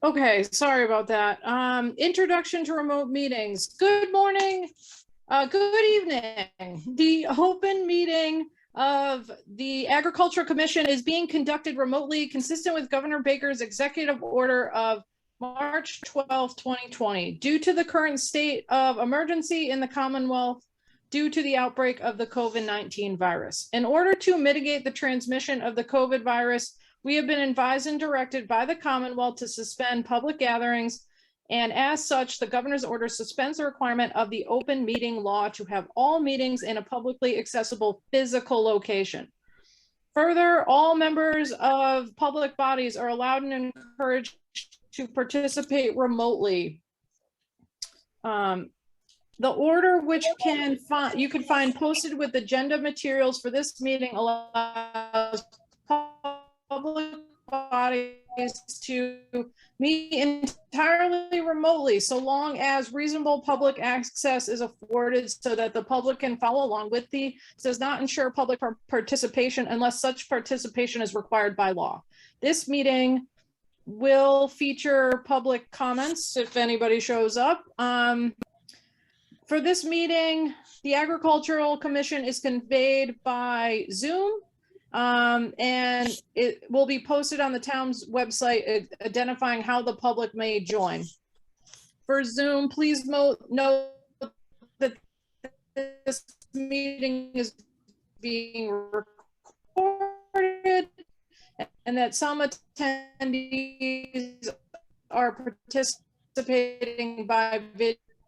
Okay, sorry about that. Introduction to remote meetings. Good morning, good evening. The open meeting of the Agricultural Commission is being conducted remotely, consistent with Governor Baker's executive order of March 12, 2020, due to the current state of emergency in the Commonwealth due to the outbreak of the COVID-19 virus. In order to mitigate the transmission of the COVID virus, we have been advised and directed by the Commonwealth to suspend public gatherings, and as such, the governor's order suspends the requirement of the open meeting law to have all meetings in a publicly accessible physical location. Further, all members of public bodies are allowed and encouraged to participate remotely. The order, which you can find posted with agenda materials for this meeting, allows public bodies to meet entirely remotely, so long as reasonable public access is afforded so that the public can follow along with does not ensure public participation unless such participation is required by law. This meeting will feature public comments if anybody shows up. For this meeting, the Agricultural Commission is conveyed by Zoom, and it will be posted on the town's website identifying how the public may join. For Zoom, please note that this meeting is being recorded and that some attendees are participating by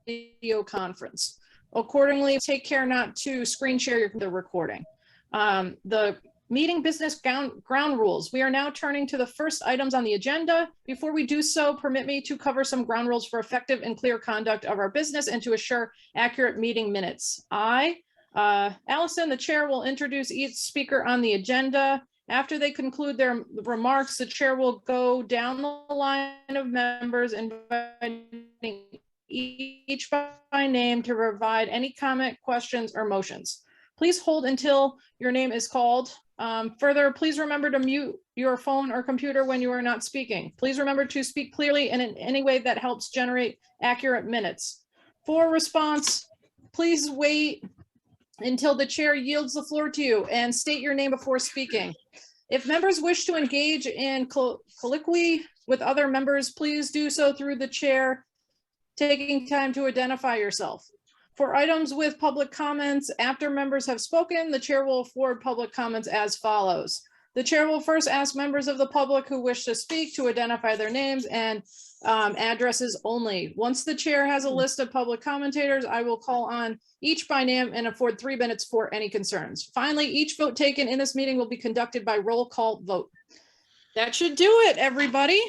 video conference. Accordingly, take care not to screen share the recording. The meeting business ground rules. We are now turning to the first items on the agenda. Before we do so, permit me to cover some ground rules for effective and clear conduct of our business and to assure accurate meeting minutes. Allison, the chair, will introduce each speaker on the agenda. After they conclude their remarks, the chair will go down the line of members, inviting each by name to provide any comment, questions, or motions. Please hold until your name is called. Further, please remember to mute your phone or computer when you are not speaking. Please remember to speak clearly and in any way that helps generate accurate minutes. For response, please wait until the chair yields the floor to you and state your name before speaking. If members wish to engage in colloquy with other members, please do so through the chair, taking time to identify yourself. For items with public comments, after members have spoken, the chair will afford public comments as follows. The chair will first ask members of the public who wish to speak to identify their names and addresses only. Once the chair has a list of public commentators, I will call on each by name and afford 3 minutes for any concerns. Finally, each vote taken in this meeting will be conducted by roll call vote. That should do it, everybody.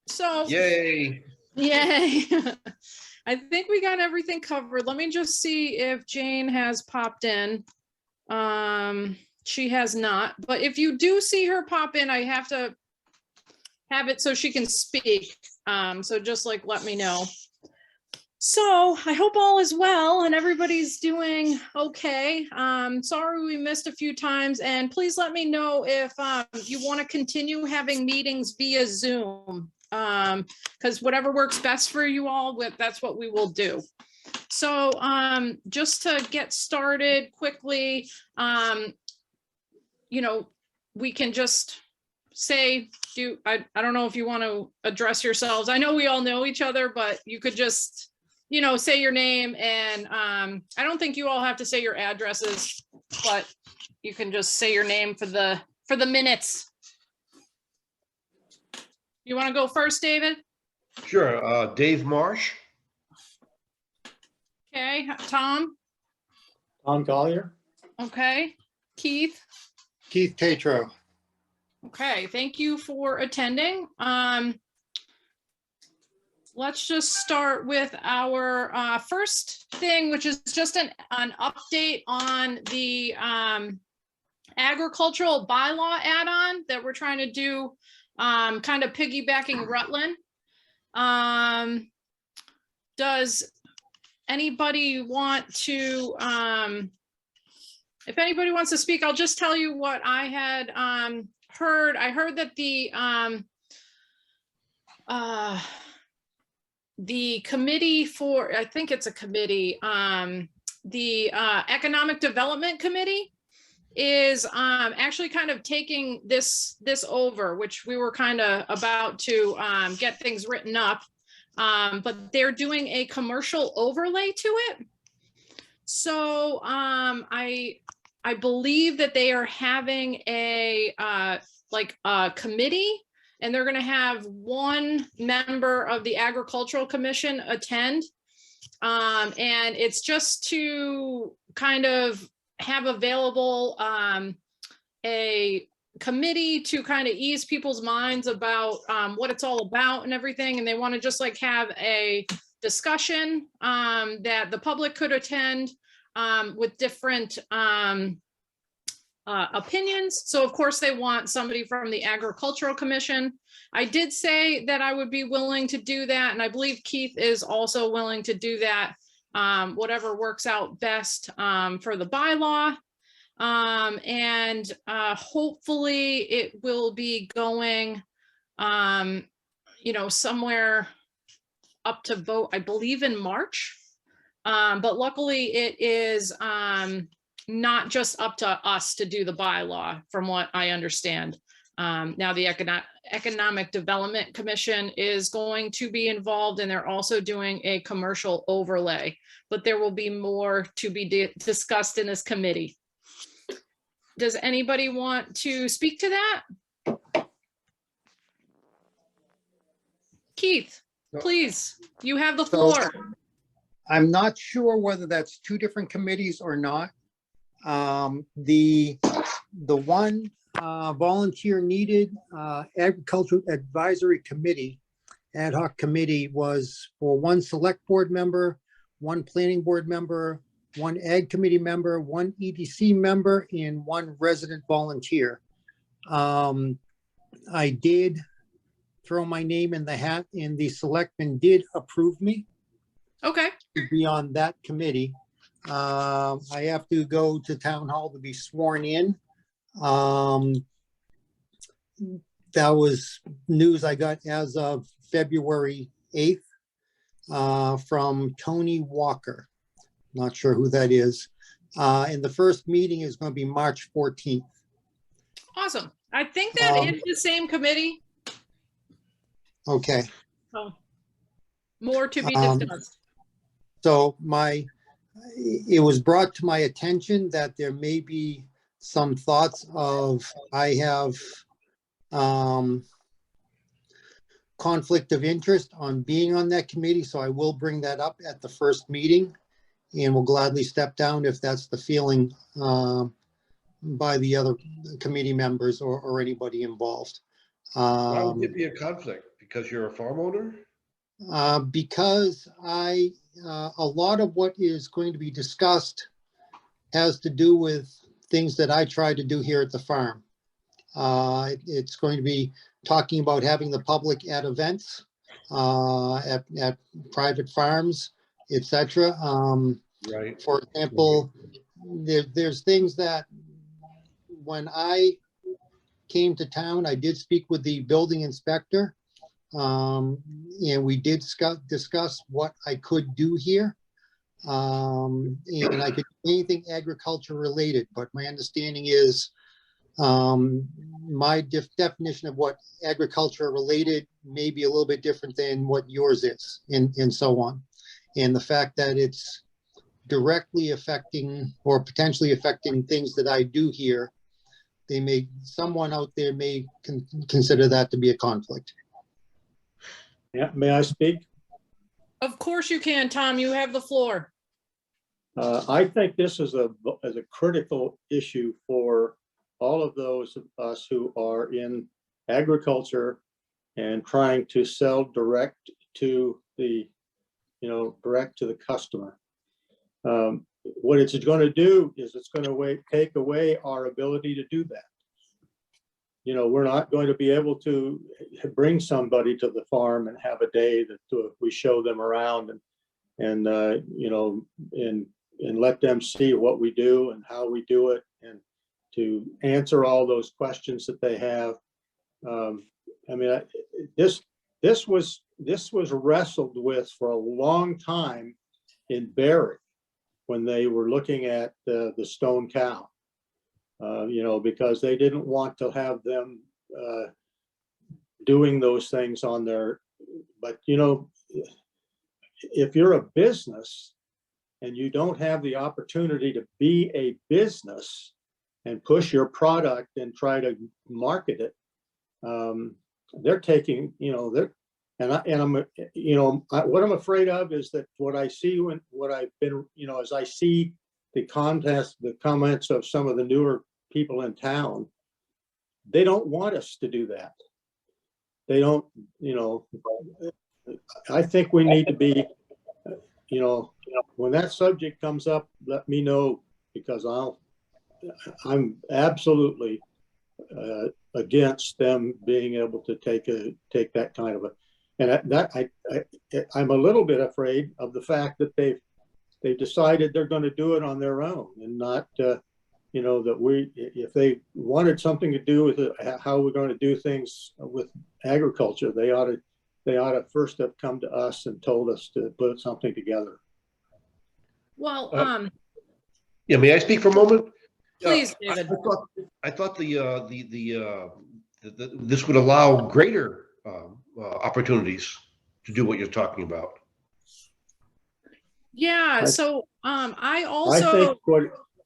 So, yay. I think we got everything covered. Let me just see if Jane has popped in. She has not, but if you do see her pop in, I have to have it so she can speak. So just like, let me know. So I hope all is well and everybody's doing okay. Sorry we missed a few times, and please let me know if you want to continue having meetings via Zoom. Because whatever works best for you all, that's what we will do. So just to get started quickly, you know, we can just say, I don't know if you want to address yourselves. I know we all know each other, but you could just, you know, say your name, and I don't think you all have to say your addresses, but you can just say your name for the minutes. You want to go first, David? Sure. Dave Marsh. Okay. Tom? Tom Collier. Okay. Keith? Keith Tatro. Okay. Thank you for attending. Let's just start with our first thing, which is just an update on the agricultural bylaw add-on that we're trying to do. Kind of piggybacking Rutland. Does anybody want to, if anybody wants to speak, I'll just tell you what I had heard. I heard that the the committee for, I think it's a committee, the Economic Development Committee is actually kind of taking this over, which we were kind of about to get things written up, but they're doing a commercial overlay to it. So I believe that they are having a committee, and they're going to have one member of the Agricultural Commission attend, and it's just to kind of have available a committee to kind of ease people's minds about what it's all about and everything. And they want to just like have a discussion that the public could attend with different opinions. So of course they want somebody from the Agricultural Commission. I did say that I would be willing to do that. And I believe Keith is also willing to do that. Whatever works out best for the bylaw. And hopefully it will be going, somewhere up to vote, I believe in March. But luckily it is not just up to us to do the bylaw, from what I understand. Now the Economic Development Commission is going to be involved, and they're also doing a commercial overlay, but there will be more to be discussed in this committee. Does anybody want to speak to that? Keith, please, you have the floor. I'm not sure whether that's two different committees or not. The one volunteer needed Agricultural Advisory Committee, ad hoc committee, was for one select board member, one planning board member, one ag committee member, one EDC member, and one resident volunteer. I did throw my name in the hat, and the selectmen did approve me. Okay. To be on that committee. I have to go to town hall to be sworn in. That was news I got as of February 8th from Tony Walker. Not sure who that is. And the first meeting is going to be March 14th. Awesome. I think that is the same committee. Okay. So more to be discussed. So it was brought to my attention that there may be some thoughts of, I have conflict of interest on being on that committee. So I will bring that up at the first meeting, and will gladly step down if that's the feeling by the other committee members or anybody involved. Why would there be a conflict? Because you're a farm owner? Because a lot of what is going to be discussed has to do with things that I try to do here at the farm. It's going to be talking about having the public at events, at private farms, etc. Right. For example, there's things that when I came to town, I did speak with the building inspector. And we did discuss what I could do here. And I could do anything agriculture related, but my understanding is my definition of what agriculture related may be a little bit different than what yours is, and so on. And the fact that it's directly affecting or potentially affecting things that I do here, someone out there may consider that to be a conflict. Yeah, may I speak? Of course you can, Tom. You have the floor. I think this is a critical issue for all of those of us who are in agriculture and trying to sell direct to the customer. What it's going to do is it's going to take away our ability to do that. We're not going to be able to bring somebody to the farm and have a day that we show them around and let them see what we do and how we do it, and to answer all those questions that they have. this was wrestled with for a long time in Barry when they were looking at the stone cow, you know, because they didn't want to have them doing those things on their, but you know, if you're a business and you don't have the opportunity to be a business and push your product and try to market it, they're taking, you know, I'm, you know, what I'm afraid of is that what I see what I've been, you know, as I see the comments of some of the newer people in town, they don't want us to do that. They don't, you know, I think we need to be, you know, when that subject comes up, let me know, because I'm absolutely against them being able to take that kind of a, and I'm a little bit afraid of the fact that they've decided they're going to do it on their own and not, you know, that if they wanted something to do with how we're going to do things with agriculture, they ought to first have come to us and told us to put something together. Well, Yeah, may I speak for a moment? please, David. I thought this would allow greater opportunities to do what you're talking about. Yeah, so I also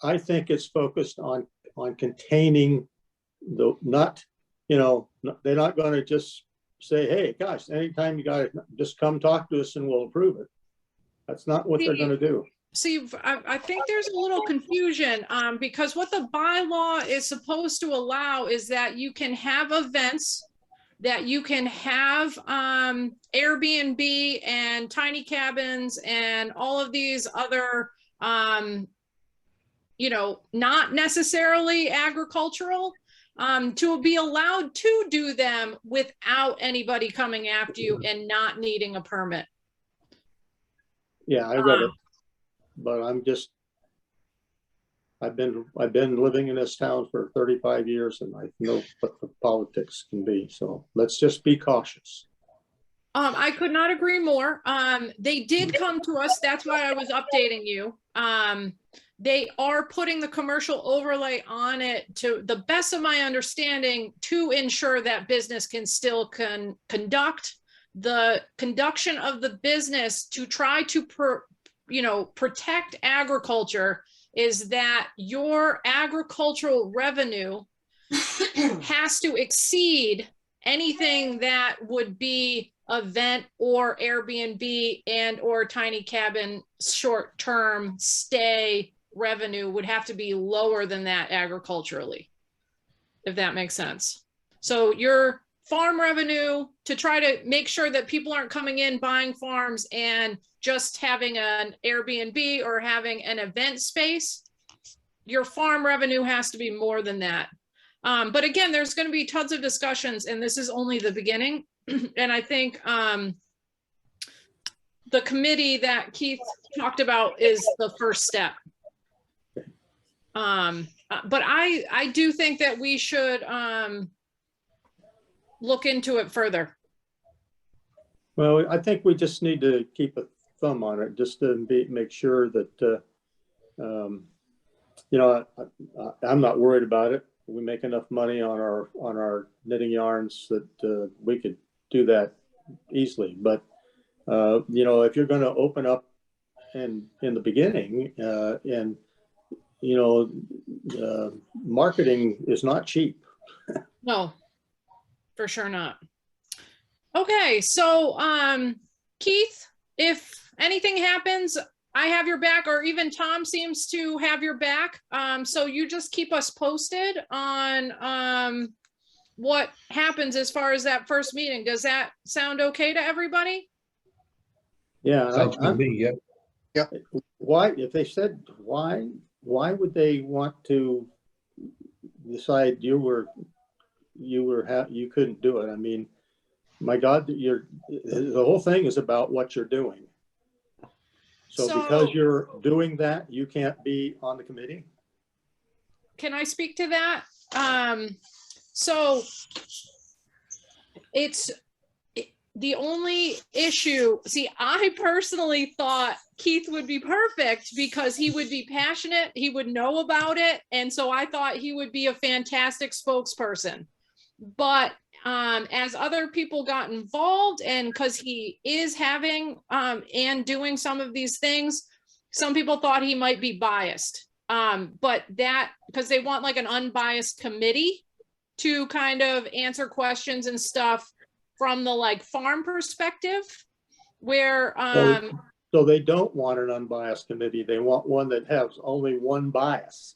I think it's focused on containing the, not, you know, they're not going to just say, hey, gosh, anytime you got it, just come talk to us and we'll approve it. That's not what they're going to do. See, I think there's a little confusion because what the bylaw is supposed to allow is that you can have events, that you can have Airbnb and tiny cabins and all of these other, you know, not necessarily agricultural, to be allowed to do them without anybody coming after you and not needing a permit. Yeah, I read it, but I've been living in this town for 35 years and I know what the politics can be. So let's just be cautious. I could not agree more. They did come to us. That's why I was updating you. They are putting the commercial overlay on it, to the best of my understanding, to ensure that business can still conduct the conduction of the business, to try to protect agriculture, is that your agricultural revenue has to exceed anything that would be event or Airbnb and or tiny cabin short-term stay revenue would have to be lower than that agriculturally, if that makes sense. So your farm revenue, to try to make sure that people aren't coming in buying farms and just having an Airbnb or having an event space, your farm revenue has to be more than that. But again, there's going to be tons of discussions, and this is only the beginning. And I think the committee that Keith talked about is the first step. But I do think that we should look into it further. Well, I think we just need to keep a thumb on it, just to make sure that, you know, I'm not worried about it. We make enough money on our knitting yarns that we could do that easily. But, you know, if you're going to open up in the beginning and, you know, marketing is not cheap. No, for sure not. Okay, so Keith, if anything happens, I have your back, or even Tom seems to have your back. So you just keep us posted on what happens as far as that first meeting. Does that sound okay to everybody? Yeah, Sounds good to me. Yeah. Why, if they said why would they want to decide you couldn't do it? I mean, my God, the whole thing is about what you're doing. So because you're doing that, you can't be on the committee? Can I speak to that? So the only issue, see, I personally thought Keith would be perfect because he would be passionate, he would know about it. And so I thought he would be a fantastic spokesperson. But as other people got involved, and because he is having and doing some of these things, some people thought he might be biased. But that, because they want like an unbiased committee to kind of answer questions and stuff from the like farm perspective, where so they don't want an unbiased committee. They want one that has only one bias.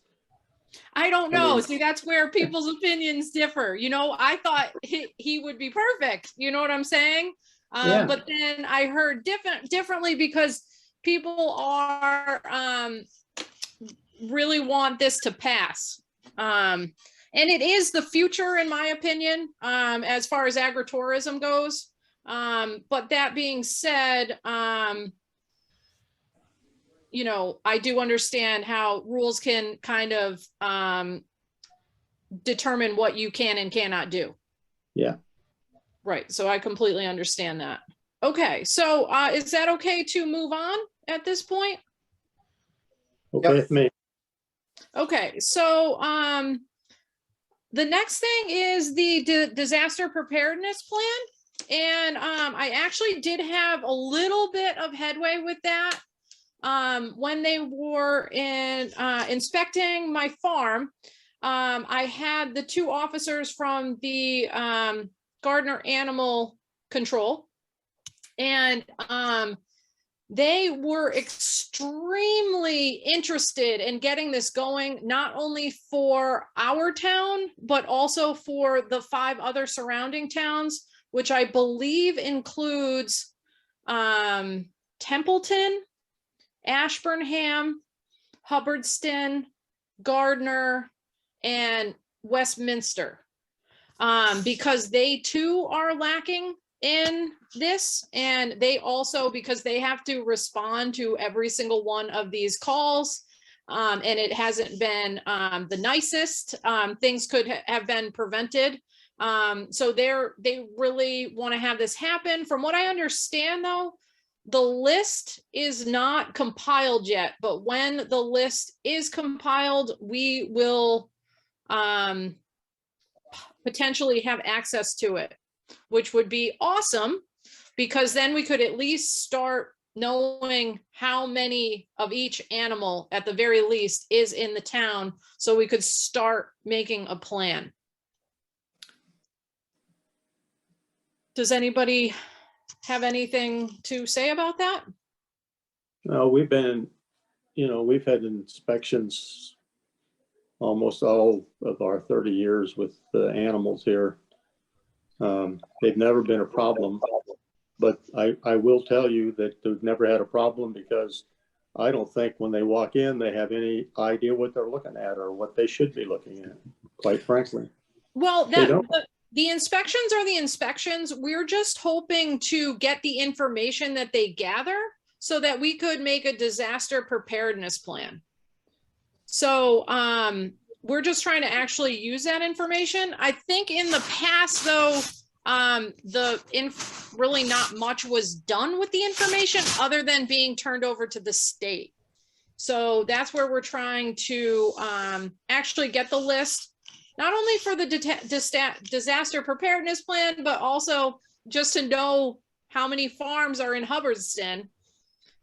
I don't know. I mean, See, that's where people's opinions differ. You know, I thought he would be perfect. You know what I'm saying? Yeah. But then I heard differently because people are really want this to pass. And it is the future, in my opinion, as far as agritourism goes. But that being said, you know, I do understand how rules can kind of determine what you can and cannot do. Yeah. Right. So I completely understand that. Okay. So is that okay to move on at this point? Okay with me. Okay. So the next thing is the disaster preparedness plan. And I actually did have a little bit of headway with that. When they were inspecting my farm, I had the two officers from the Gardner Animal Control, and they were extremely interested in getting this going, not only for our town, but also for the 5 other surrounding towns, which I believe includes Templeton, Ashburnham, Hubbardston, Gardner, and Westminster, because they too are lacking in this. And they also, because they have to respond to every single one of these calls, and it hasn't been the nicest, things could have been prevented. So they really want to have this happen. From what I understand though, the list is not compiled yet, but when the list is compiled, we will potentially have access to it, which would be awesome, because then we could at least start knowing how many of each animal at the very least is in the town, so we could start making a plan. Does anybody have anything to say about that? No, we've been, you know, we've had inspections almost all of our 30 years with the animals here. They've never been a problem, but I will tell you that they've never had a problem because I don't think when they walk in, they have any idea what they're looking at or what they should be looking at, quite frankly. Well, They don't. the inspections are the inspections. We're just hoping to get the information that they gather so that we could make a disaster preparedness plan. So we're just trying to actually use that information. I think in the past though, really not much was done with the information other than being turned over to the state. So that's where we're trying to actually get the list, not only for the disaster preparedness plan, but also just to know how many farms are in Hubbardston.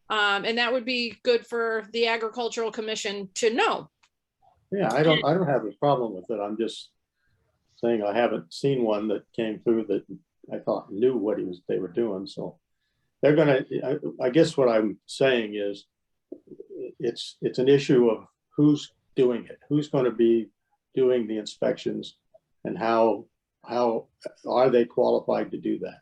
And that would be good for the Agricultural Commission to know. Yeah, I don't have a problem with it. I'm just saying I haven't seen one that came through that I thought knew what they were doing. So they're gonna, I guess what I'm saying is it's an issue of who's doing it, who's going to be doing the inspections, and how are they qualified to do that?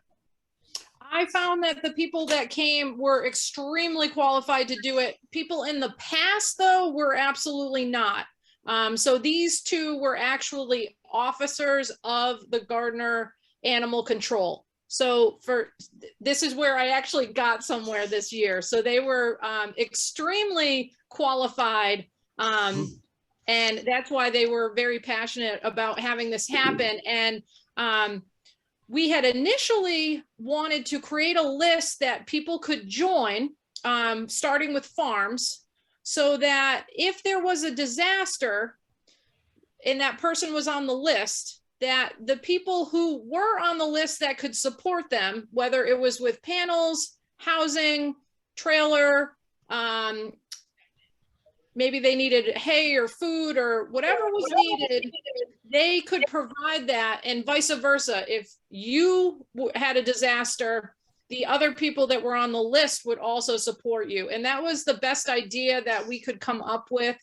I found that the people that came were extremely qualified to do it. People in the past, though, were absolutely not. So these two were actually officers of the Gardner Animal Control. So this is where I actually got somewhere this year. So they were extremely qualified. And that's why they were very passionate about having this happen. And we had initially wanted to create a list that people could join, starting with farms, so that if there was a disaster and that person was on the list, that the people who were on the list that could support them, whether it was with panels, housing, trailer, maybe they needed hay or food or whatever was needed, they could provide that, and vice versa. If you had a disaster, the other people that were on the list would also support you. And that was the best idea that we could come up with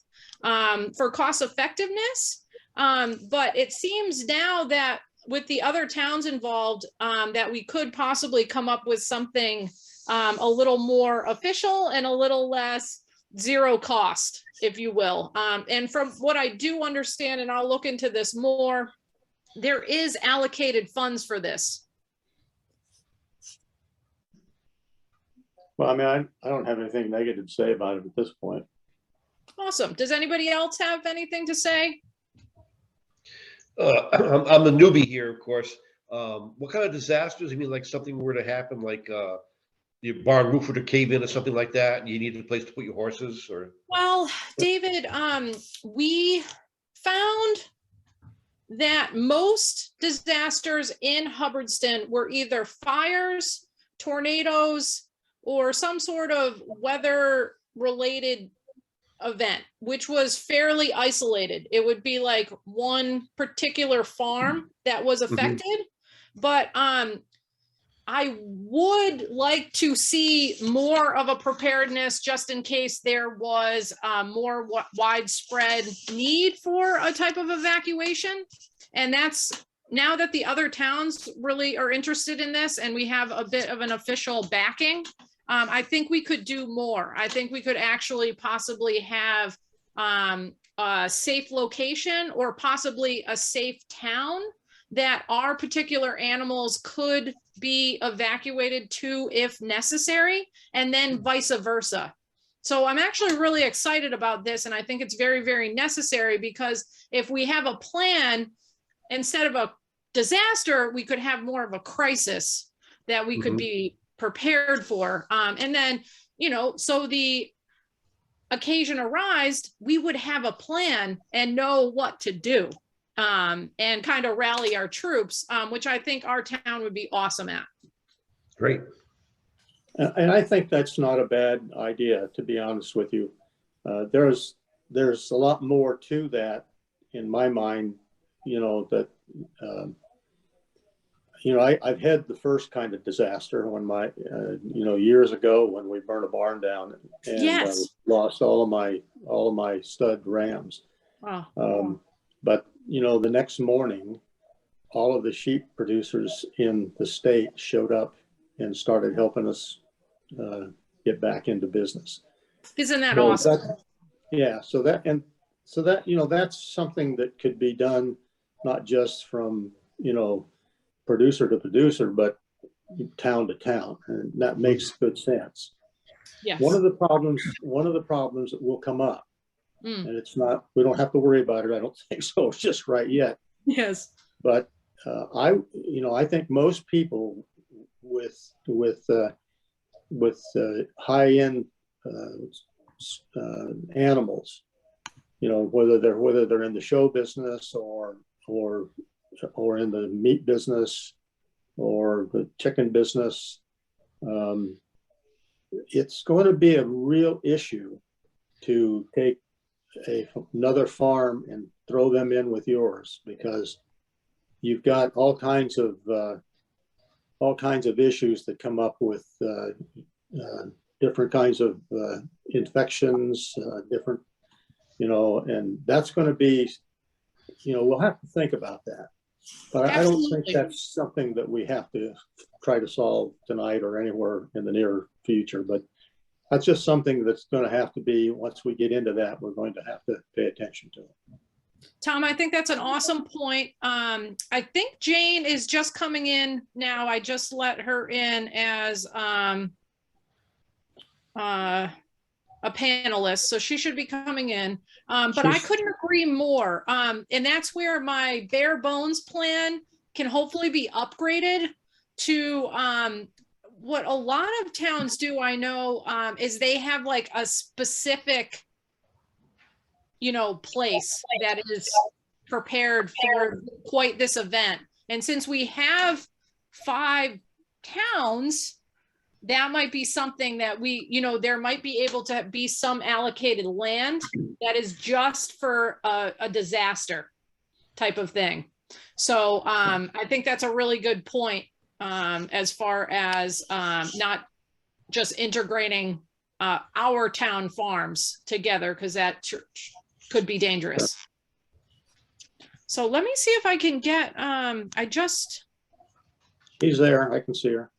for cost effectiveness. But it seems now that with the other towns involved, that we could possibly come up with something a little more official and a little less zero cost, if you will. And from what I do understand, and I'll look into this more, there is allocated funds for this. Well, I mean, I don't have anything negative to say about it at this point. Awesome. Does anybody else have anything to say? I'm the newbie here, of course. What kind of disasters? I mean, like something were to happen, like your barn roof were to cave in or something like that, and you needed a place to put your horses, or? Well, David, we found that most disasters in Hubbardston were either fires, tornadoes, or some sort of weather related event, which was fairly isolated. It would be like one particular farm that was affected. But I would like to see more of a preparedness, just in case there was more widespread need for a type of evacuation. And that's now that the other towns really are interested in this, and we have a bit of an official backing. I think we could do more. I think we could actually possibly have a safe location, or possibly a safe town that our particular animals could be evacuated to if necessary, and then vice versa. So I'm actually really excited about this, and I think it's very, very necessary, because if we have a plan, instead of a disaster, we could have more of a crisis that we could be prepared for. And then, you know, so the occasion arised, we would have a plan and know what to do, and kind of rally our troops, which I think our town would be awesome at. Great. And I think that's not a bad idea, to be honest with you. There's a lot more to that in my mind, you know, that, you know, I've had the first kind of disaster when you know, years ago when we burned a barn down, and Yes. lost all of my stud rams. Wow. But, you know, the next morning, all of the sheep producers in the state showed up and started helping us get back into business. Isn't that So awesome? yeah. So that, you know, that's something that could be done, not just from, you know, producer to producer, but town to town. And that makes good sense. Yes. One of the problems that will come up, and it's not, we don't have to worry about it, I don't think so, it's just right yet. Yes. But I think most people with high-end animals, you know, whether they're in the show business or in the meat business or the chicken business, it's going to be a real issue to take another farm and throw them in with yours, because you've got all kinds of issues that come up with different kinds of infections, different, you know, and that's going to be, you know, we'll have to think about that. But I don't think that's something that we have to try to solve tonight or anywhere in the near future. But that's just something that's going to have to be, once we get into that, we're going to have to pay attention to it. Tom, I think that's an awesome point. I think Jane is just coming in now. I just let her in as a panelist, so she should be coming in. But I couldn't agree more. And that's where my bare bones plan can hopefully be upgraded to what a lot of towns do, I know, is they have like a specific, place that is prepared for quite this event. And since we have 5 towns, that might be something that there might be able to be some allocated land that is just for a disaster type of thing. So I think that's a really good point as far as not just integrating our town farms together, because that could be dangerous. So let me see if I can get, She's there. I can see her.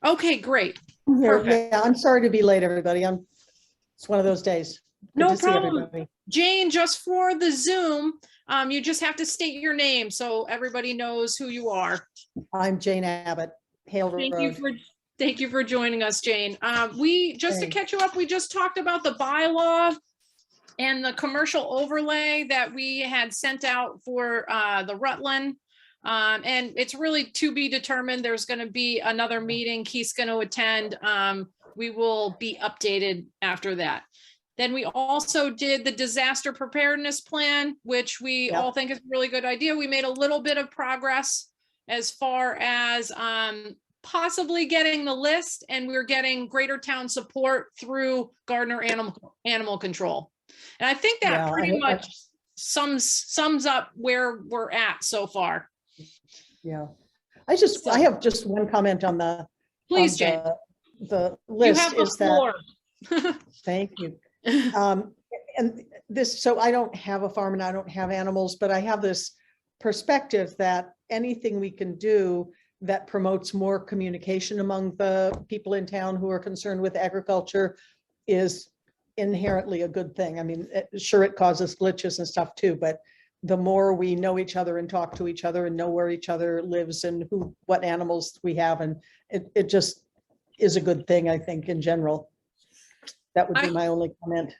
Okay, great. Here, Perfect. yeah, I'm sorry to be late, everybody. It's one of those days. Good No to see problem. everybody. Jane, just for the Zoom, you just have to state your name so everybody knows who you are. I'm Jane Abbott, Hale Road. Thank you for joining us, Jane. To Thanks. catch you up, we just talked about the bylaw and the commercial overlay that we had sent out for the Rutland. And it's really to be determined. There's going to be another meeting Keith's going to attend. We will be updated after that. Then we also did the disaster preparedness plan, which we all think is a really good idea. We made a little bit of progress as far as possibly getting the list, and we're getting greater town support through Gardner Animal Control. And I think that pretty much sums up where we're at so far. Yeah, I have just one comment on the. Please, Jane. The You list have the is floor. that. Thank you. And this, so I don't have a farm and I don't have animals, but I have this perspective that anything we can do that promotes more communication among the people in town who are concerned with agriculture is inherently a good thing. I mean, sure, it causes glitches and stuff too, but the more we know each other and talk to each other and know where each other lives and what animals we have, and it just is a good thing, I think, in general. That would be my only comment.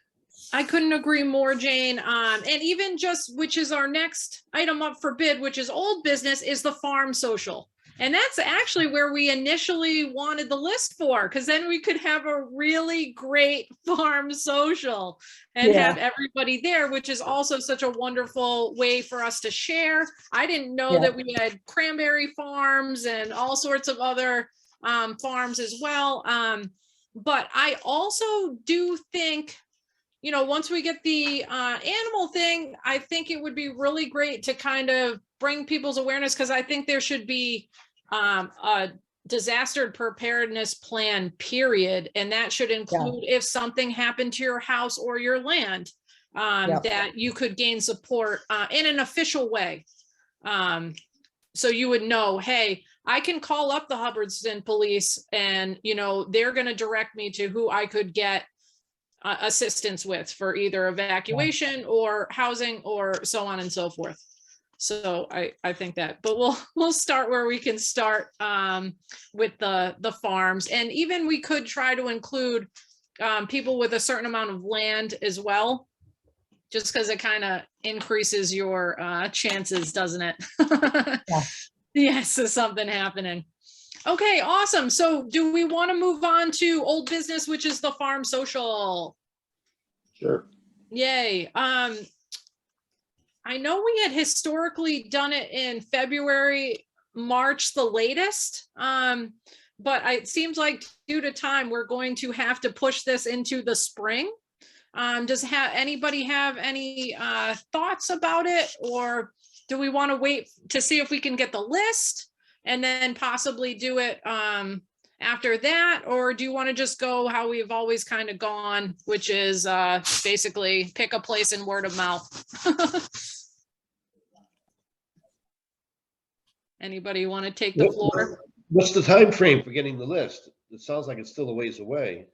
I couldn't agree more, Jane. And even just, which is our next item up for bid, which is old business, is the farm social. And that's actually where we initially wanted the list for, because then we could have a really great farm social and have everybody there, which is also such a wonderful way for us to share. I didn't know that we had cranberry farms and all sorts of other farms as well. But I also do think, once we get the animal thing, I think it would be really great to kind of bring people's awareness, because I think there should be a disaster preparedness plan, period. And that should include if something happened to your house or your land, that you could gain support in an official way. So you would know, hey, I can call up the Hubbardston police and, they're going to direct me to who I could get assistance with for either evacuation or housing or so on and so forth. So I think that, but we'll start where we can start with the farms, and even we could try to include people with a certain amount of land as well, just because it kind of increases your chances, doesn't it? Yes, of something happening. Okay, awesome. So do we want to move on to old business, which is the farm social? Sure. Yay. I know we had historically done it in February, March, the latest. But it seems like due to time, we're going to have to push this into the spring. Does anybody have any thoughts about it, or do we want to wait to see if we can get the list and then possibly do it after that? Or do you want to just go how we've always kind of gone, which is basically pick a place and word of mouth? Anybody want to take the floor? What's the time frame for getting the list? It sounds like it's still a ways away.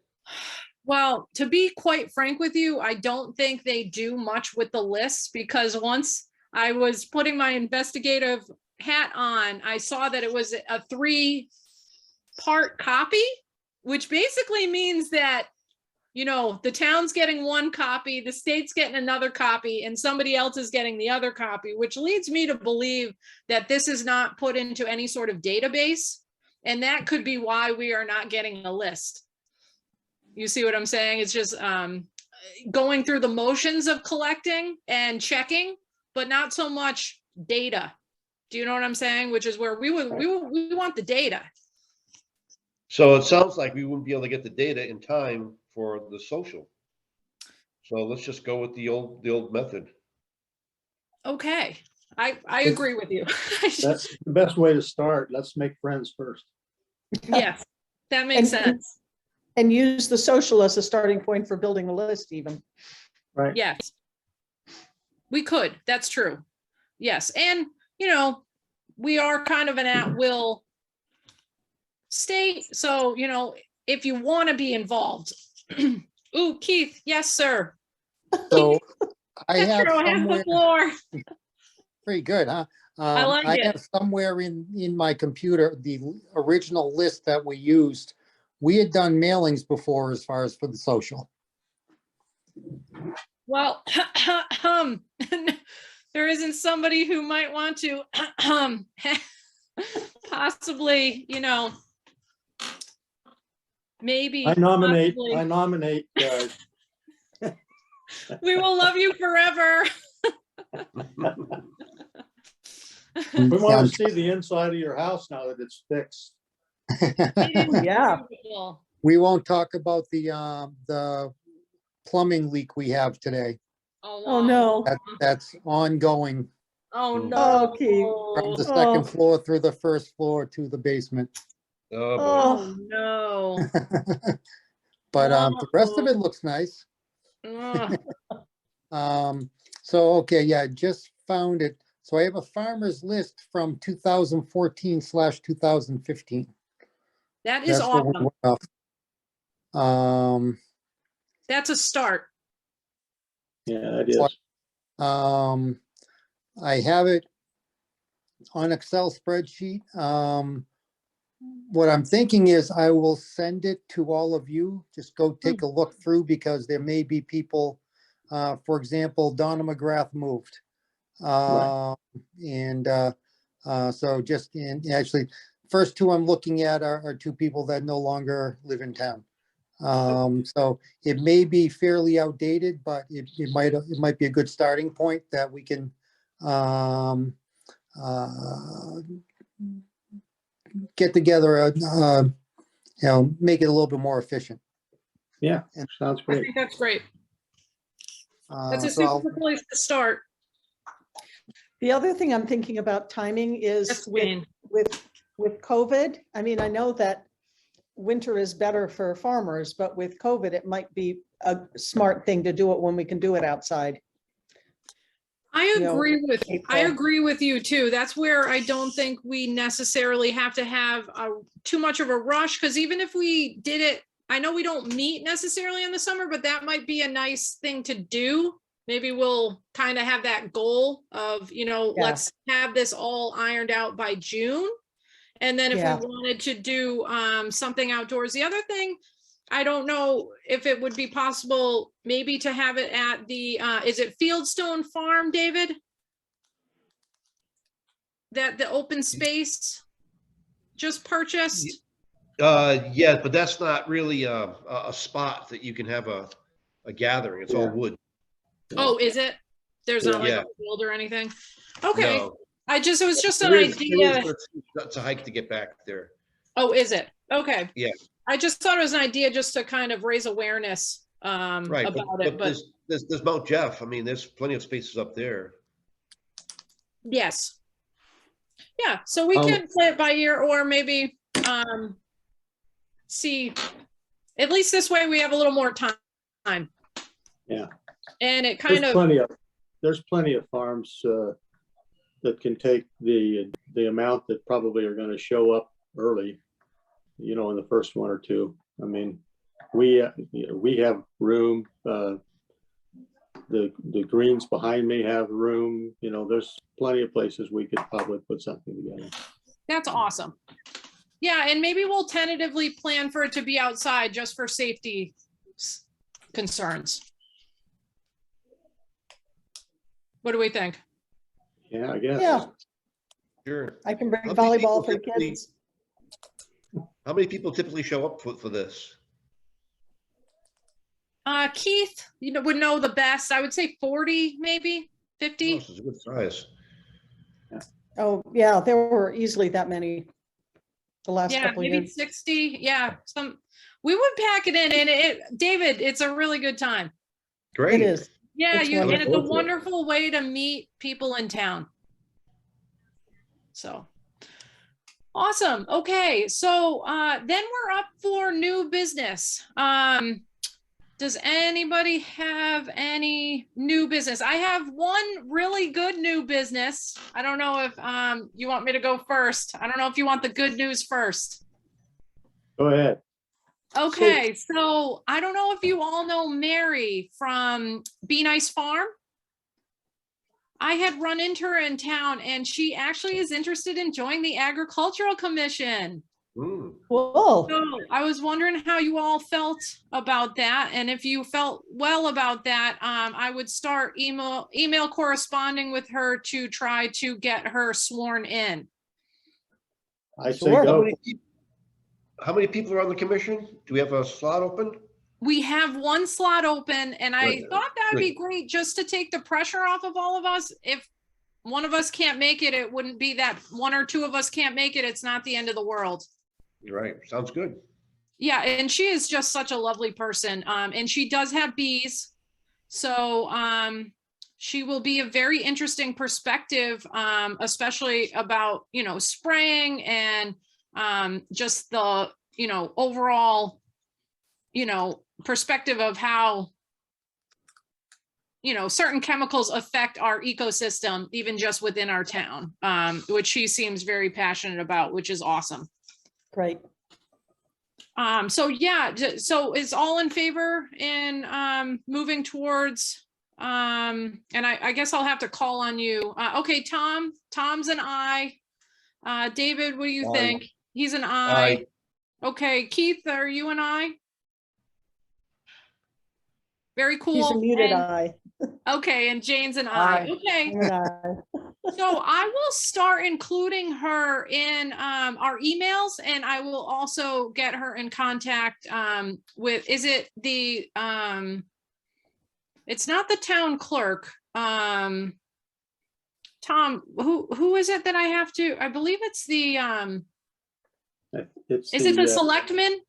Well, to be quite frank with you, I don't think they do much with the lists, because once I was putting my investigative hat on, I saw that it was a 3-part copy, which basically means that you know, the town's getting one copy, the state's getting another copy, and somebody else is getting the other copy, which leads me to believe that this is not put into any sort of database. And that could be why we are not getting a list. You see what I'm saying? It's just going through the motions of collecting and checking, but not so much data. Do you know what I'm saying? Which is where we want the data. So it sounds like we wouldn't be able to get the data in time for the social. So let's just go with the old method. Okay, I agree with you. That's the best way to start. Let's make friends first. Yes, that makes sense. And use the social as a starting point for building a list even. Right. Yes, we could. That's true. Yes, and you know, we are kind of an at-will state, so you know, if you want to be involved. Ooh, Keith. Yes, sir. So I have Petro has the somewhere, floor. pretty good, huh? I like I it. have somewhere in my computer, the original list that we used. We had done mailings before as far as for the social. Well, there isn't somebody who might want to possibly, you know, maybe. I nominate, possibly. We will love you forever. We want to see the inside of your house now that it's fixed. Yeah. We won't talk about the plumbing leak we have today. Oh, no. That's ongoing Oh, Mm. no. Oh, Keith. from the Oh. second floor through the first floor to the basement. Oh, boy. Oh, no. But the rest of it looks nice. Ugh. So, okay, yeah, I just found it. So I have a farmer's list from 2014/2015. That is That's what we awesome. went off. That's a start. Yeah, it is. I have it on Excel spreadsheet. What I'm thinking is I will send it to all of you. Just go take a look through because there may be people, for example, Donna McGrath moved. Right. So just actually, first two I'm looking at are two people that no longer live in town. So it may be fairly outdated, but it might be a good starting point that we can get together, make it a little bit more efficient. Yeah, sounds I great. think that's great. That's a So I'll- super place to start. The other thing I'm thinking about timing is Yes, Wayne. with COVID. I mean, I know that winter is better for farmers, but with COVID, it might be a smart thing to do it when we can do it outside. I You know, agree with I April. agree with you too. That's where I don't think we necessarily have to have too much of a rush, because even if we did it, I know we don't meet necessarily in the summer, but that might be a nice thing to do. Maybe we'll kind of have that goal of, you know, Yeah. let's have this all ironed out by June. And then if Yeah. we wanted to do something outdoors, the other thing, I don't know if it would be possible maybe to have it at the, is it Fieldstone Farm, David? That the open space just purchased? Yeah, but that's not really a spot that you can have a gathering. It's all Yeah. wood. Oh, is it? There's not like Yeah. a field or anything? Okay, No. it was just an It is, idea. but it's a hike to get back there. Oh, is it? Okay. Yeah. I just thought it was an idea just to kind of raise awareness Right, about it, but there's Mount Jeff. I mean, there's plenty of spaces up there. yes. Yeah, so we can play it by ear, or maybe see, at least this way we have a little more time. Yeah. And it kind There's plenty of farms that can take the amount that probably are going to show up early, you know, in the first one or two. I mean, we have room. The greens behind me have room. You know, there's plenty of places we could probably put something together. That's awesome. Yeah, and maybe we'll tentatively plan for it to be outside just for safety concerns. What do we think? Yeah, I guess. Yeah, Sure. I can bring How many people volleyball for the typically- kids. How many people typically show up for this? Keith, would know the best. I would say 40, maybe Oh, 50. this is a good size. Oh, yeah, there were easily that many the last Yeah, couple of maybe years. 60. Yeah, we would pack it in, and David, it's a really good time. Great. It is. Yeah, It's and it's a wonderful. wonderful way to meet people in town. So awesome. Okay, so then we're up for new business. Does anybody have any new business? I have one really good new business. I don't know if you want me to go first. I don't know if you want the good news first. Go ahead. Okay, so I don't know if you all know Mary from Be Nice Farm. I had run into her in town, and she actually is interested in joining the Agricultural Commission. Mm. Whoa, So I was wondering how you all felt about that, and if you felt well about that, I would start email corresponding with her to try to get her sworn in. I say Sure. go. How many people are on the commission? Do we have a slot open? We have one slot open, and I Good. thought that would be Good. great just to take the pressure off of all of us. If one of us can't make it, it wouldn't be that one or two of us can't make it. It's not the end of the world. Right, sounds good. Yeah, and she is just such a lovely person. And she does have bees. So she will be a very interesting perspective, especially about, spraying and just the, overall, perspective of how, certain chemicals affect our ecosystem, even just within our town, which she seems very passionate about, which is awesome. great. So yeah, so is all in favor in moving towards and I guess I'll have to call on you. Okay, Tom's an aye. David, what do you Aye. think? He's an aye. Aye. Okay, Keith, are you an aye? Very cool. He's a muted And- eye. Okay, and Jane's an aye. Okay. I'm an eye. So I will start including her in our emails, and I will also get her in contact with, is it the, it's not the town clerk. Tom, who is it that I have to, I believe it's the, It's is it the selectman?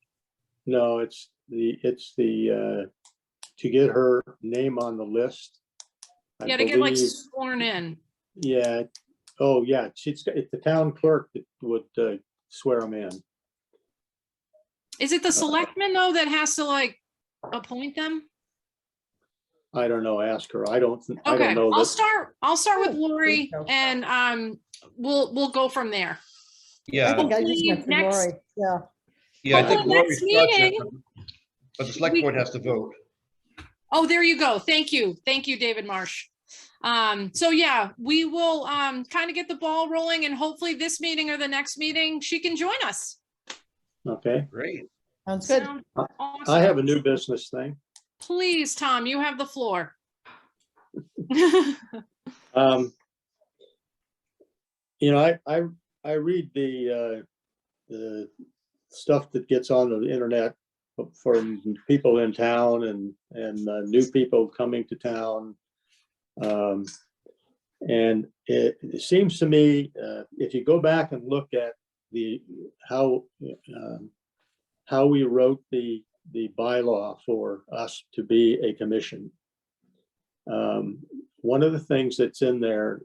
No, it's the, to get her name on the list. I Yeah, to get like believe- sworn in. Yeah, oh, yeah, it's the town clerk that would swear them in. Is it the selectman though that has to like appoint them? I don't know, ask her. I don't Okay, know. I'll that- start with Oh, Lori, there you go. and we'll go from there. I Yeah, think I just Hopefully went for next- Lori. Yeah, yeah, I think Hopefully Lori next starts it, meeting, but the select board has to vote. Oh, there you go. Thank you, David Marsh. So yeah, we will kind of get the ball rolling, and hopefully this meeting or the next meeting she can join us. Okay, Great. sounds good. Sounds I awesome. have a new business thing. Please, Tom, you have the floor. You know, I read the stuff that gets on the internet from people in town and new people coming to town. And it seems to me, if you go back and look at how we wrote the bylaw for us to be a commission, one of the things that's in there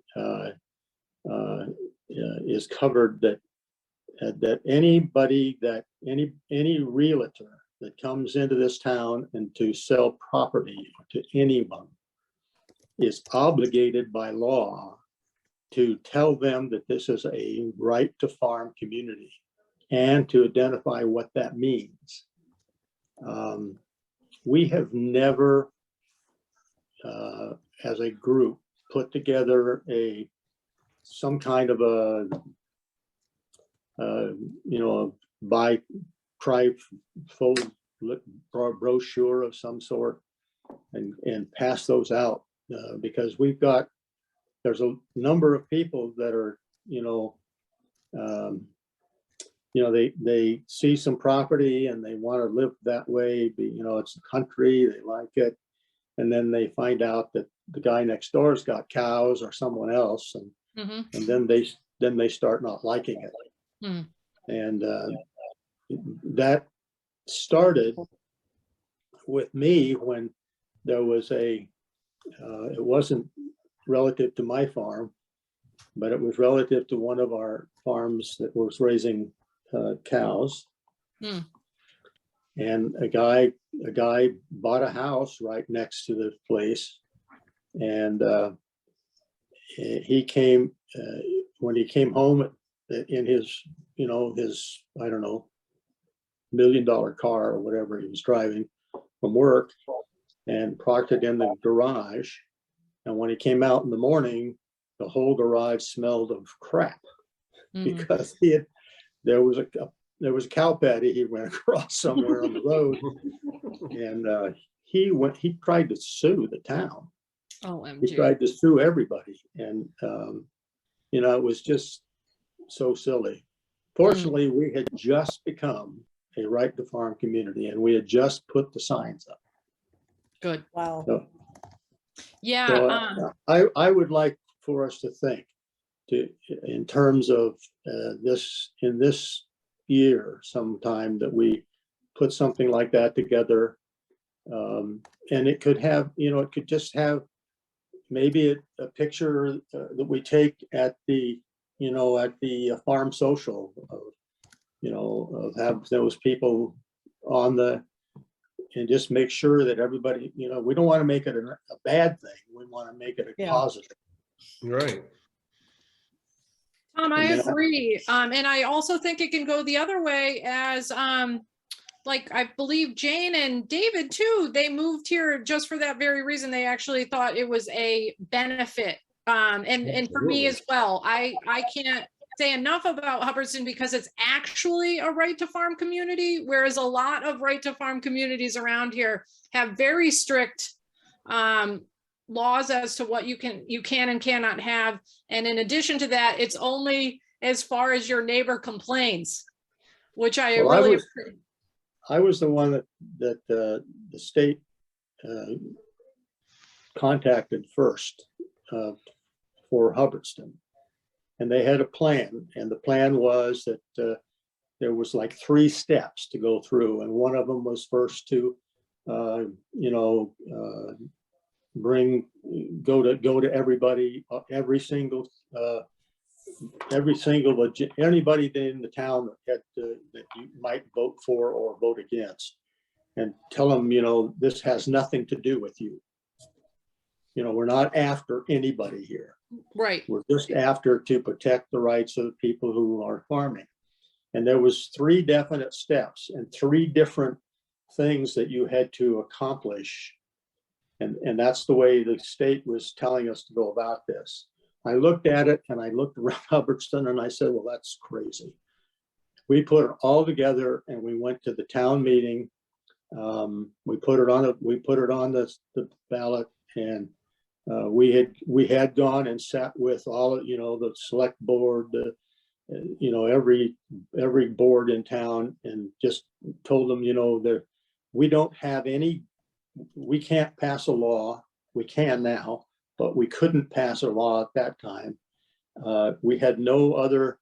is covered that anybody, any realtor that comes into this town and to sell property to anyone is obligated by law to tell them that this is a right to farm community and to identify what that means. We have never, as a group, put together some kind of a trifold brochure of some sort and pass those out, because there's a number of people that are, they see some property and they want to live that way, it's the country, they like it. And then they find out that the guy next door's got cows or someone else, and then they start not liking it. And that started with me when there was it wasn't relative to my farm, but it was relative to one of our farms that was raising cows. And a guy bought a house right next to the place, and he came when he came home in his his, I don't know, $1 million car or whatever he was driving from work, and parked it in the garage. And when he came out in the morning, the whole garage smelled of crap, because there was a cow patty he went across somewhere on the road, and he tried to sue the town. He tried to sue everybody, and it was just so silly. Fortunately, we had just become a right to farm community, and we had just put the signs up. Good. Wow. So, Yeah. I would like for us to think in terms of in this year sometime, that we put something like that together, and it could have, it could just have maybe a picture that we take at the farm social, of have those people on and just make sure that everybody, we don't want to make it a bad thing. We want to make it a positive. Right. Tom, I agree. And I also think it can go the other way, as like I believe Jane and David too, they moved here just for that very reason. They actually thought it was a benefit. And for me as well, I can't say enough about Hubbardston, because it's actually a right to farm community, whereas a lot of right to farm communities around here have very strict laws as to what you can and cannot have. And in addition to that, it's only as far as your neighbor complains, which I was the one that the state contacted first for Hubbardston, and they had a plan, and the plan was that there was like 3 steps to go through, and one of them was first to go to everybody, anybody in the town that you might vote for or vote against, and tell them, this has nothing to do with you. We're not after anybody here. Right. We're just after to protect the rights of the people who are farming. And there was 3 definite steps and 3 different things that you had to accomplish. And that's the way the state was telling us to go about this. I looked at it, and I looked around Hubbardston, and I said, well, that's crazy. We put it all together, and we went to the town meeting. We put it on the ballot, and we had gone and sat with all of, the select board, every board in town, and just told them, that we don't have we can't pass a law. We can now, but we couldn't pass a law at that time. We had no other,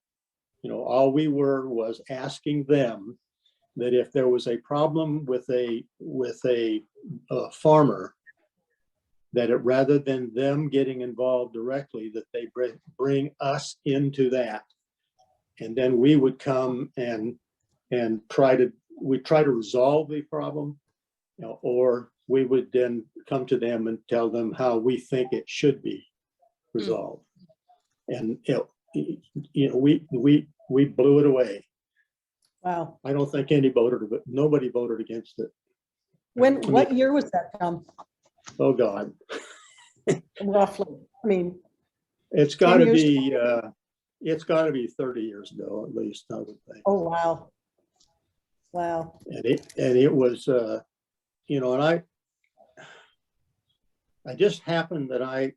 all we were was asking them that if there was a problem with a farmer, that rather than them getting involved directly, that they bring us into that, and then we would come and try to resolve the problem, or we would then come to them and tell them how we think it should be resolved. And we blew it away. Wow. I don't think nobody voted against it. What year was that, Tom? Oh God. Roughly. I mean, it's got to be 30 years ago at least, I would think. Oh wow. Wow. And it was and I just happened that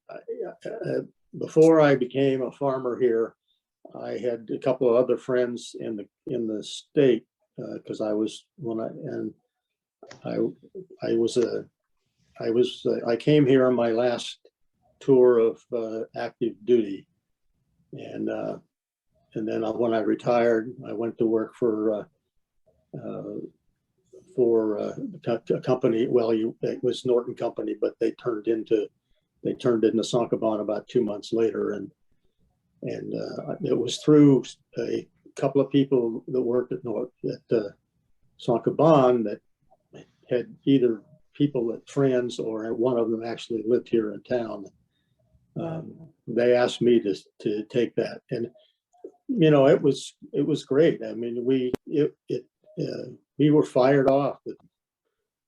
before I became a farmer here, I had a couple of other friends in the state, because I came here on my last tour of active duty, and then when I retired, I went to work for a company. Well, it was Norton Company, but they turned into Sankabon about 2 months later, and it was through a couple of people that worked at Sankabon that had either friends, or one of them actually lived here in town. They asked me to take that, and it was great. I mean, we were fired off.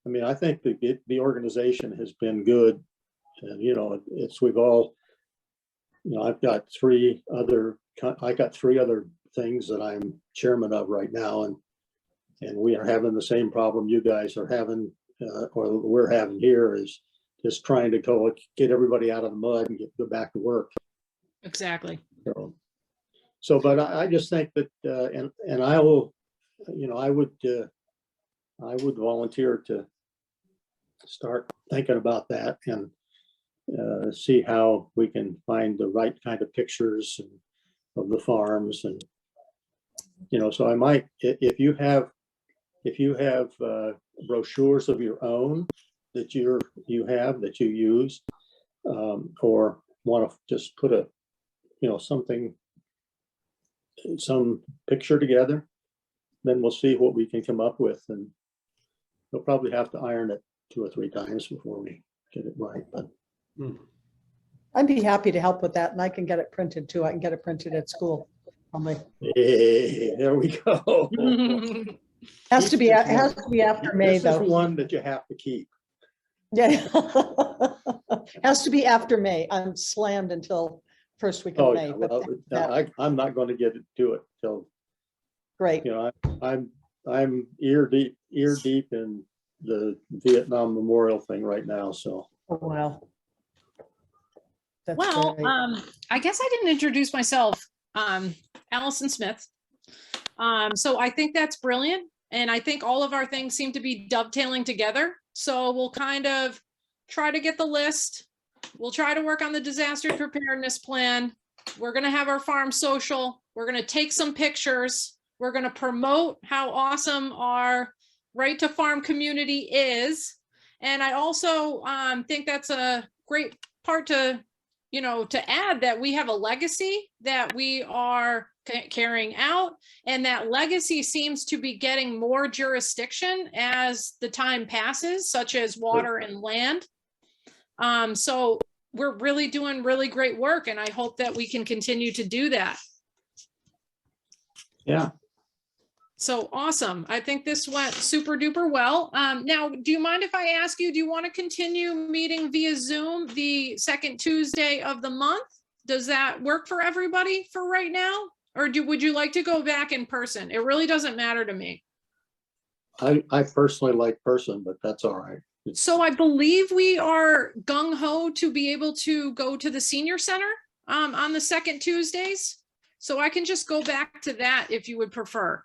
I mean, I think the organization has been good, and we've all, I've got three other things that I'm chairman of right now, and we are having the same problem you guys are having, or we're having here, is just trying to get everybody out of the mud and go back to work. Exactly. But I just think that, and I will, I would volunteer to start thinking about that, and see how we can find the right kind of pictures of the farms, and so I might, if you have brochures of your own that you use, or want to just put some picture together, then we'll see what we can come up with, and we'll probably have to iron it 2 or 3 times before we get it right. But I'd be happy to help with that, and I can get it printed too. I can get it printed at school. Hey, there we go. Has to be after May, though. This is one that you have to keep. Yeah. Has to be after May. I'm slammed until first week of May. Yeah, but well, I'm not going to get to it till. Great. I'm ear deep in the Vietnam Memorial thing right now. So. Oh, wow. That's Well, great. I guess I didn't introduce myself. Allison Smith. So I think that's brilliant. And I think all of our things seem to be dovetailing together. So we'll kind of try to get the list. We'll try to work on the disaster preparedness plan. We're going to have our farm social. We're going to take some pictures. We're going to promote how awesome our right to farm community is. And I also think that's a great part to add, that we have a legacy that we are carrying out, and that legacy seems to be getting more jurisdiction as the time passes, such as water and land. So we're really doing really great work, and I hope that we can continue to do that. Yeah. So awesome. I think this went super duper well. Now, do you mind if I ask you, do you want to continue meeting via Zoom the second Tuesday of the month? Does that work for everybody for right now? Or would you like to go back in person? It really doesn't matter to me. I personally like person, but that's all right. So I believe we are gung-ho to be able to go to the senior center on the second Tuesdays. So I can just go back to that if you would prefer.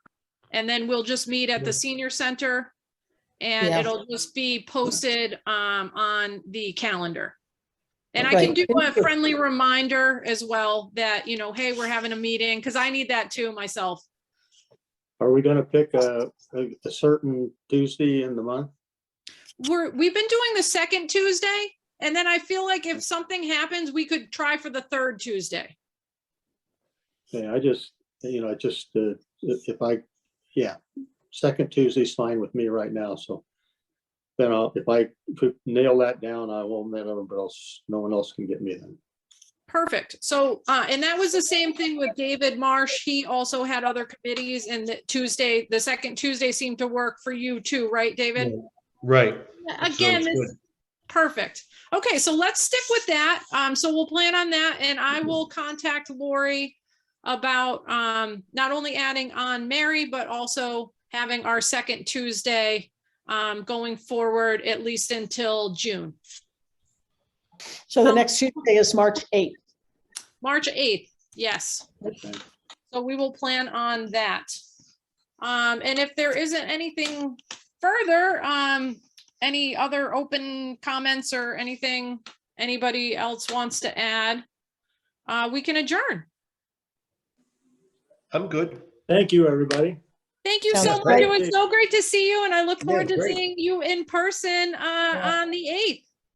And then we'll just meet at the senior center, and it'll just be posted on the calendar. And I can do a friendly reminder as well that, hey, we're having a meeting, because I need that too myself. Are we going to pick a certain Tuesday in the month? We've been doing the second Tuesday, and then I feel like if something happens, we could try for the third Tuesday. Yeah, second Tuesday's fine with me right now. So then if I could nail that down, I won't let everybody else. No one else can get me then. Perfect. So, and that was the same thing with David Marsh. He also had other committees, and the second Tuesday seemed to work for you too, right, David? Right. Again, perfect. Okay, so let's stick with that. So we'll plan on that, and I will contact Lori about not only adding on Mary, but also having our second Tuesday going forward, at least until June. So the next Tuesday is March 8th. March 8th, yes. Okay. So we will plan on that. And if there isn't anything further, any other open comments or anything anybody else wants to add, we can adjourn. I'm good. Thank you, everybody. Thank you Sounds so much. great. It was so great to see you, and I look forward to great. seeing you in person on the 8th.